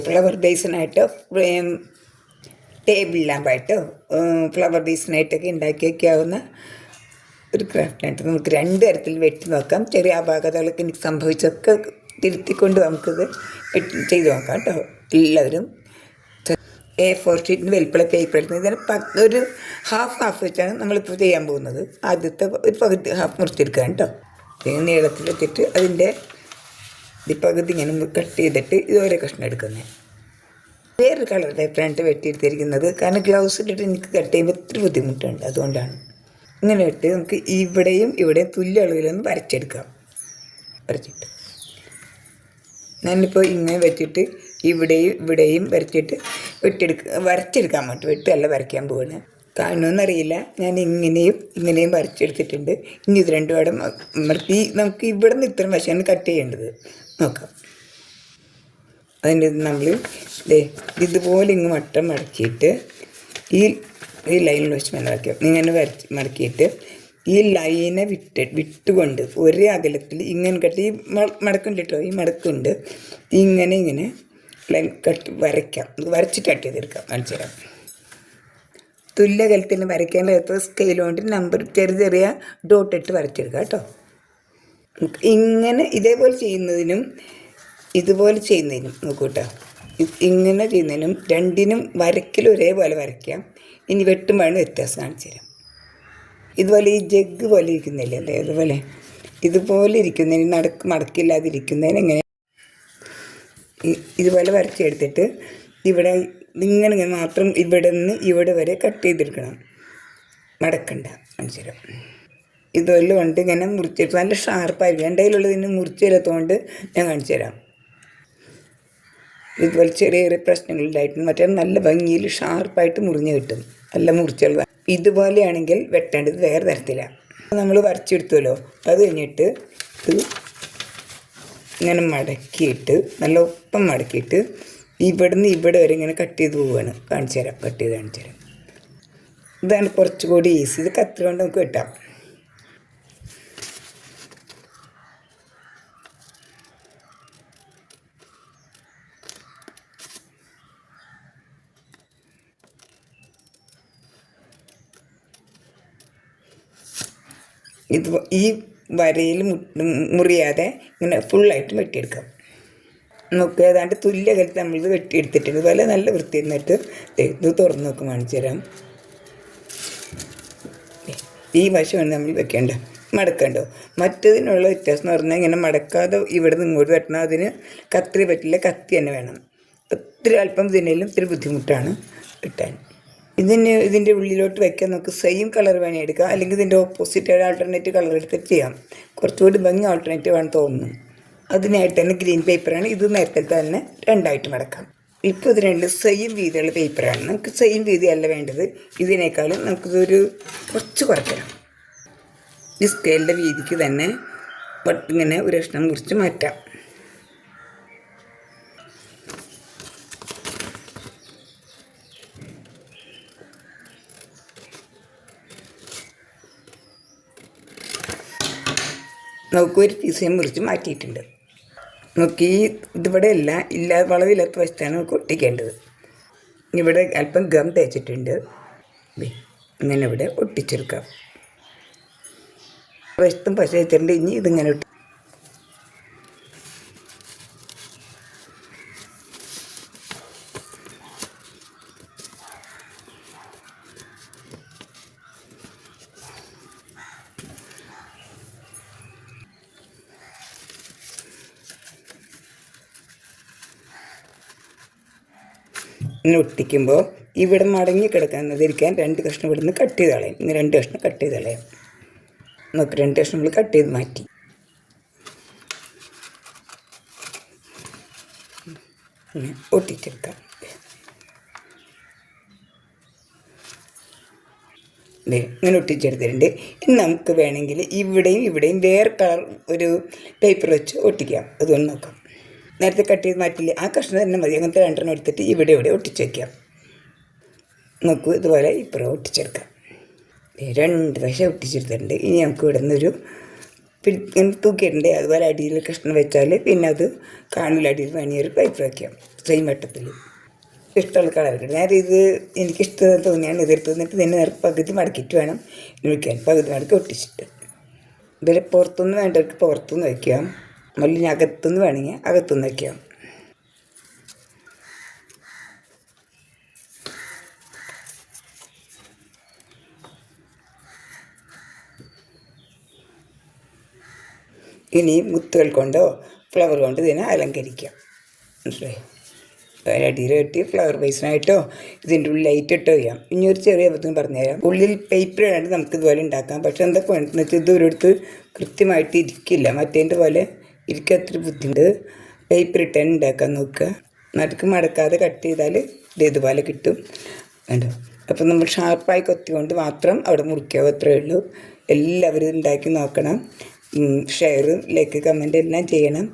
Flower ബേസിനായിട്ടോ table ലാമ്പായിട്ടോ flower ബേസിനായിട്ടൊക്കെ ഉണ്ടാക്കി വയ്ക്കാവുന്ന ഒരു ക്രാഫ്റ്റായിട്ട് നമുക്ക് രണ്ട് തരത്തിൽ വെട്ടി നോക്കാം. ചെറിയ അപാകതകളൊക്കെ എനിക്ക് സംഭവിച്ചൊക്കെ തിരുത്തിക്കൊണ്ട് നമുക്കിത് ചെയ്ത് നോക്കാം കേട്ടോ. എല്ലാവരും A4 ഷീറ്റിന് വലിപ്പുള്ള പേപ്പർ എടുത്ത് ഇതിന് ഒരു ഹാഫ് വെച്ചാണ് നമ്മളിപ്പോൾ ചെയ്യാൻ പോകുന്നത്. ആദ്യത്തെ ഒരു പകുതി ഹാഫ് മുറിച്ചെടുക്കുക കേട്ടോ. നീളത്തിൽ വെച്ചിട്ട് അതിൻ്റെ പകുതി ഇങ്ങനെ കട്ട് ചെയ്തിട്ട് ഇതുപോലെ കഷ്ണം എടുക്കുന്നത്. വേറൊരു കളർ പേപ്പറായിട്ട് വെട്ടിയെടുത്തിരിക്കുന്നത്. കാരണം ഗ്ലൗസ് ഇട്ടിട്ട് എനിക്ക് കട്ട് ചെയ്യുമ്പോൾ ഇത്തിരി ബുദ്ധിമുട്ടുണ്ട്, അതുകൊണ്ടാണ്. ഇങ്ങനെ ഇട്ട് നമുക്ക് ഇവിടെയും തുല്യ അളവിലൊന്ന് വരച്ചെടുക്കാം. വരച്ചിട്ട് ഞാനിപ്പോൾ ഇങ്ങനെ വെച്ചിട്ട് ഇവിടെയും വരച്ചിട്ട് വരച്ചെടുക്കാൻ പറ്റും. വെട്ടല്ല വരയ്ക്കാൻ പോവാണ്. കാണുമെന്നറിയില്ല. ഞാൻ ഇങ്ങനെയും വരച്ചെടുത്തിട്ടുണ്ട്. ഇനി ഇത് രണ്ടും അവിടെ നമുക്ക് ഇവിടെ നിന്ന് ഇത്രയും വശമാണ് കട്ട് ചെയ്യേണ്ടത്. നോക്കാം. അതിൻ്റെ നമ്മൾ ഇതുപോലെ മട്ടം മടക്കിയിട്ട് ഈ ലൈനിൽ വെച്ച് മടക്കാം. ഇങ്ങനെ മടക്കിയിട്ട് ഈ ലൈനെ വിട്ടുകൊണ്ട് ഒരേ അകലത്തിൽ ഇങ്ങനെ കട്ട് ഈ മടക്കുണ്ട് കേട്ടോ. ഈ മടക്കുണ്ട് ഇങ്ങനെ ലൈൻ വരയ്ക്കാം. വരച്ചിട്ട് കട്ട് ചെയ്തെടുക്കാം. കാണിച്ചു തരാം. തുല്യ അകലത്തിൽ വരയ്ക്കേണ്ട സ്കെയിൽ കൊണ്ട് നമ്പർ ചെറിയ ഡോട്ടിട്ട് വരച്ചെടുക്കാം കേട്ടോ. ഇങ്ങനെ ഇതേപോലെ ചെയ്യുന്നതിനും ഇതുപോലെ ചെയ്യുന്നതിനും നോക്കൂട്ടോ. ഇങ്ങനെ ചെയ്യുന്നതിനും രണ്ടിനും വരയ്ക്കൽ ഒരേപോലെ വരയ്ക്കാം. ഇനി വെട്ടുമ്പോഴാണ് വ്യത്യാസം കാണിച്ചു തരാം. ഇതുപോലെ ഈ ജഗ് പോലെ ഇരിക്കുന്നില്ലേ അല്ലേ, അതുപോലെ ഇതുപോലെ ഇരിക്കുന്നതിന് മടക്കില്ലാതിരിക്കുന്നതിന് എങ്ങനെ ഇതുപോലെ വരച്ചെടുത്തിട്ട് ഇവിടെ ഇങ്ങനെ മാത്രം ഇവിടെ നിന്ന് ഇവിടെ വരെ കട്ട് ചെയ്തെടുക്കണം. മടക്കണ്ട. കാണിച്ചു തരാം. ഇതുപോലെ കൊണ്ട് ഇങ്ങനെ മുറിച്ചെടുത്ത് നല്ല ഷാർപ്പായിരിക്കും. എൻ്റെ കയ്യിലുള്ളതിന് മുറിച്ചെടുത്തുകൊണ്ട് ഞാൻ കാണിച്ചു തരാം. ഇതുപോലെ ചെറിയ പ്രശ്നങ്ങളുണ്ടായിട്ടുണ്ട്. മറ്റേ നല്ല ഭംഗിയിൽ ഷാർപ്പായിട്ട് മുറിഞ്ഞ് കിട്ടും. നല്ല മുറിച്ചുള്ള ഇതുപോലെയാണെങ്കിൽ വെട്ടേണ്ടത് വേറെ തരത്തിലാണ്. നമ്മൾ വരച്ചെടുത്തുമല്ലോ. അത് കഴിഞ്ഞിട്ട് ഇത് ഇങ്ങനെ മടക്കിയിട്ട് നല്ല ഒപ്പം മടക്കിയിട്ട് ഇവിടുന്ന് ഇവിടെ വരെ ഇങ്ങനെ കട്ട് ചെയ്ത് പോവുകയാണ്. കാണിച്ചു തരാം. കട്ട് ചെയ്ത് കാണിച്ചു തരാം. ഇതാണ് കുറച്ചുകൂടി ഈസി. ഇത് കത്തി കൊണ്ട് നമുക്ക് വെട്ടാം. ഇത് ഈ വരയിൽ മുറിയാതെ ഇങ്ങനെ ഫുള്ളായിട്ട് വെട്ടിയെടുക്കാം. നമുക്ക് ഏതാണ്ട് തുല്യ അകലത്തിൽ നമ്മളിത് വെട്ടിയെടുത്തിട്ടുണ്ട്. ഇതുപോലെ നല്ല വൃത്തി എന്നിട്ട് ഇത് തുറന്ന് നോക്കും. കാണിച്ചു തരാം. ഈ വശമാണ് നമ്മൾ വെക്കേണ്ട. മടക്കണ്ടോ. മറ്റതിനുള്ള വ്യത്യാസം എന്ന് പറഞ്ഞാൽ ഇങ്ങനെ മടക്കാതെ ഇവിടെ നിന്ന് ഇങ്ങോട്ട് വെട്ടണം. അതിന് കത്രി പറ്റില്ല. കത്തി തന്നെ വേണം. ഒത്തിരി അല്പം ഇതിനേലും ഇത്തിരി ബുദ്ധിമുട്ടാണ് കിട്ടാൻ. ഇതിൻ്റെ ഉള്ളിലോട്ട് വയ്ക്കാൻ നമുക്ക് സെയിം കളർ വേണേൽ എടുക്കാം. അല്ലെങ്കിൽ ഇതിൻ്റെ ഓപ്പോസിറ്റ് ആൾട്ടർനേറ്റീവ് കളർ എടുത്തിട്ട് ചെയ്യാം. കുറച്ചുകൂടി ഭംഗി ആൾട്ടർനേറ്റീവ് ആണെന്ന് തോന്നുന്നു. അതിനായിട്ട് തന്നെ ഗ്രീൻ പേപ്പറാണ്. ഇത് നേരത്തെ തന്നെ രണ്ടായിട്ട് മടക്കാം. ഇപ്പോൾ ഇത് രണ്ട് സെയിം വീതിയുള്ള പേപ്പറാണ്. നമുക്ക് സെയിം വീതിയല്ല വേണ്ടത്. ഇതിനേക്കാളും നമുക്കിതൊരു കുറച്ച് കുറയ്ക്കണം. ഈ സ്കെയിലിൻ്റെ വീതിക്ക് തന്നെ ഇങ്ങനെ ഒരു കഷ്ണം മുറിച്ച് മാറ്റാം. നമുക്ക് ഒരു പീസ് മുറിച്ച് മാറ്റിയിട്ടുണ്ട്. നമുക്ക് ഇതിവിടെ വളവില്ലാത്ത വശത്താണ് നമുക്ക് ഒട്ടിക്കേണ്ടത്. ഇവിടെ അല്പം ഗം തേച്ചിട്ടുണ്ട്. ഇങ്ങനെ ഇവിടെ ഒട്ടിച്ചെടുക്കാം. വശത്തും പശ വെച്ചിട്ടുണ്ട്. ഇനി ഇതിങ്ങനെ ഇങ്ങനെ ഒട്ടിക്കുമ്പോൾ ഇവിടെ മടങ്ങി കിടക്കാതിരിക്കാൻ രണ്ട് കഷ്ണം ഇവിടെ നിന്ന് കട്ട് ചെയ്ത് കളയും. ഇങ്ങനെ രണ്ട് കഷ്ണം കട്ട് ചെയ്ത് കളയാം. നമുക്ക് രണ്ട് കഷ്ണം നമ്മൾ കട്ട് ചെയ്ത് മാറ്റി. ഒട്ടിച്ചെടുക്കാം. ഇങ്ങനെ ഒട്ടിച്ചെടുത്തിട്ടുണ്ട്. ഇനി നമുക്ക് വേണമെങ്കിൽ ഇവിടെയും വേറെ കളർ ഒരു പേപ്പർ വെച്ച് ഒട്ടിക്കാം. അതുകൊണ്ട് നോക്കാം. നേരത്തെ കട്ട് ചെയ്ത് മാറ്റില്ലേ, ആ കഷ്ണം തന്നെ മതി. അങ്ങനത്തെ രണ്ടെണ്ണം എടുത്തിട്ട് ഇവിടെ ഒട്ടിച്ച് വയ്ക്കാം. നോക്കൂ, ഇതുപോലെ ഇപ്പുറം ഒട്ടിച്ചെടുക്കാം. രണ്ട് വശം ഒട്ടിച്ചെടുത്തിട്ടുണ്ട്. ഇനി നമുക്ക് ഇവിടെ നിന്നൊരു ഇങ്ങനെ തൂക്കിയിടണ്ടേ, അതുപോലെ അടിയിൽ കഷ്ണം വെച്ചാൽ പിന്നെ അത് കാണില്ല. അടിയിൽ വേണമെങ്കിൽ ഒരു പേപ്പർ വയ്ക്കാം സെയിം വട്ടത്തിൽ. ഇഷ്ടമുള്ള കളർ കിട്ടും. നേരെ ഇത് എനിക്കിഷ്ടം തോന്നിയാണ് ഇതെടുത്ത് നിന്നിട്ട് ഇതിനെ പകുതി മടക്കിയിട്ട് വേണം ഒഴിക്കാൻ. പകുതി മടക്കി ഒട്ടിച്ചിട്ട് ഇതിൽ പുറത്തുനിന്ന് വേണ്ടവർക്ക് പുറത്തുനിന്ന് വയ്ക്കാം, അല്ലെങ്കിൽ അകത്തുനിന്ന് വേണമെങ്കിൽ അകത്തുനിന്ന് വയ്ക്കാം. ഇനി മുത്തുകൾ കൊണ്ടോ ഫ്ലവർ കൊണ്ട് ഇതിനെ അലങ്കരിക്കാം. മനസ്സിലായി? അടിയിൽ കെട്ടി ഫ്ലവർ ബേസിനായിട്ടോ ഇതിൻ്റെ ഉള്ളിൽ ലൈറ്റ് ഇട്ടോ ചെയ്യാം. ഇനി ഒരു ചെറിയ അബദ്ധം പറഞ്ഞുതരാം. ഉള്ളിൽ പേപ്പർ ഇടാണ്ട് നമുക്ക് ഇതുപോലെ ഉണ്ടാക്കാം. പക്ഷെ എന്തൊക്കെ വേണമെന്ന് വെച്ചാൽ ഇത് ഒരിടത്ത് കൃത്യമായിട്ട് ഇരിക്കില്ല. മറ്റേതിൻ്റെ പോലെ ഇരിക്കാൻ അത്ര ബുദ്ധിമുട്ട്. പേപ്പർ ഇട്ടാണ് ഉണ്ടാക്കാൻ നോക്കുക. നടുക്ക് മടക്കാതെ കട്ട് ചെയ്താൽ ഇത് ഇതുപോലെ കിട്ടും. കണ്ടോ? അപ്പം നമ്മൾ ഷാർപ്പായി കൊത്തിക്കൊണ്ട് മാത്രം അവിടെ മുറിക്കാവും. അത്രയേ ഉള്ളൂ. എല്ലാവരും ഉണ്ടാക്കി നോക്കണം. ഷെയർ, ലൈക്ക്, കമൻറ്റ് എല്ലാം ചെയ്യണം.